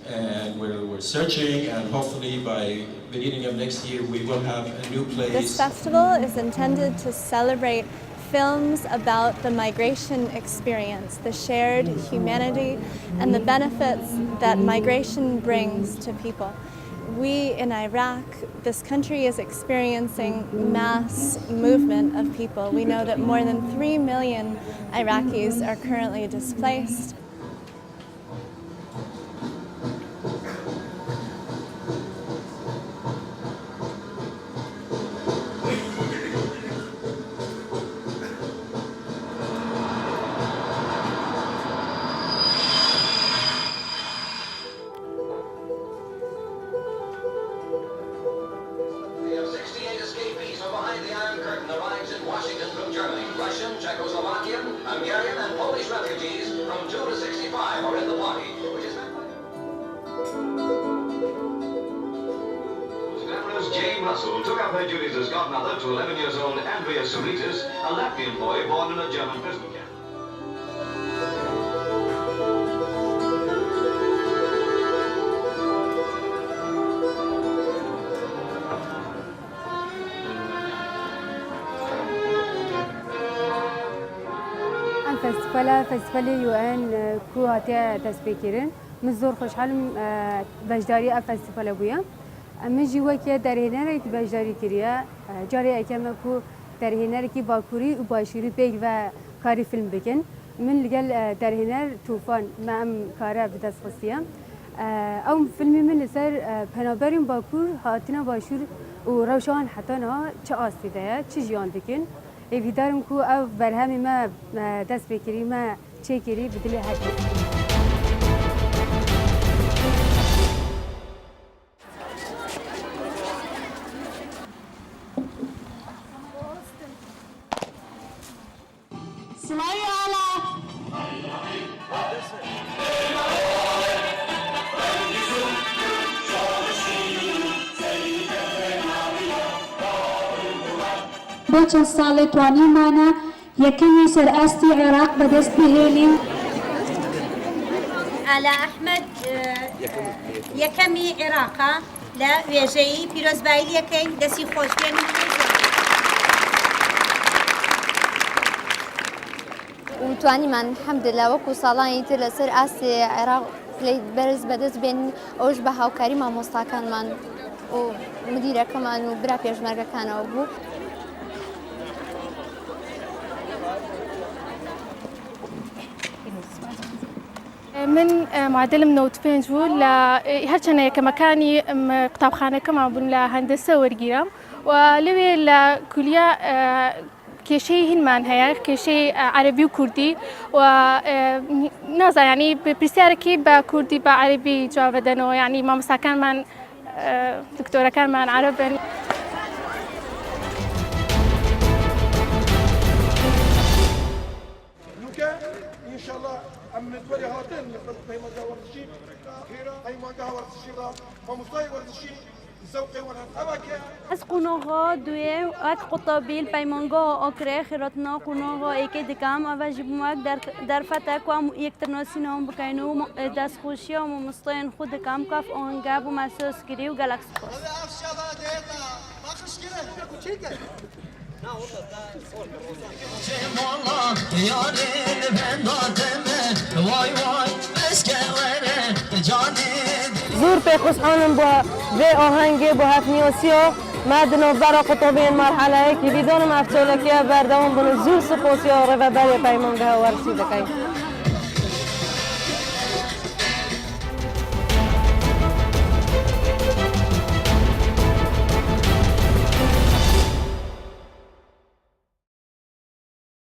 And we're searching, and hopefully by beginning of next year we will have a new place. This festival is intended to celebrate films about the migration experience, the shared humanity, and the benefits that migration brings to people. We in Iraq, this country is experiencing mass movement of people. We know that more than 3 million Iraqis are currently displaced. Washington from Germany, Russian, Czechoslovakian, Hungarian, and Polish refugees from 2 to 65 are in the party, which is Glamorous Jane Russell took up her duties as godmother to 11 years old Andrea Suritas, a Latvian boy born in a German prison camp. فستیوال UN کو هاتیه تصفیه کردن من زور خوشحالم بجداری فستیوال بویم من جوکی در هنری که بجداری کریه جاری اکمه کو در هنری که باکوری و باشوری بیگ و کاری فیلم بکن من لگل در هنر طوفان ما کاره بدست خستیم او فیلمی من لسر پنابریم باکور هاتینا باشور و روشان حتی نه چه آسیده چه جیان دکن ایدارم کو او برهمی ما دست بکری ما چه کری بدلی حتی سلای آلا با چند سال توانی مانا یکمی سر استی عراق بدست بهیلیم على أحمد يكمي عراقا لا ويجي بيروز بايل يكين دسي خوش بين وتواني من الحمد لله وكو صالان يتر سر اسي عراق لي برز بدز بين اوج بها وكريمه مستقان من ومديره كمان وبرا بيجمرغا كان ابو من معدل من 2000 لا هرچنه كمكاني كتابخانه كما بن لا هندسه ورقيرم ولوي لا كليه كشيء هنمان هيا كشيء عربي وكردي ونازا يعني برسياركي بكردي بعربي جوابدنو يعني ما مساكن من دكتوره كان من عربي ان شاء الله ام تولي هاتين هي ما ورشي خيره هي ما ورشي فمصاي ورشي زوقي وانا اباكي اسقونوها دوی ات قطبیل پیمانگاه آکره خیراتنا قونوها ایک دکام آواجی بماک در فتک و یک ترناسی نام بکنو دست خوشی و مستین خود دکام کاف آنگاب و مسوس کری و گلکس خوش. زور به خوشحالم با آهنگ با هفنیوسیا مدن و برا قطبین مرحله که دیدانم افچولکی بردوان بنو زور سپوسیا رو و برای پیمان به ورسی دکی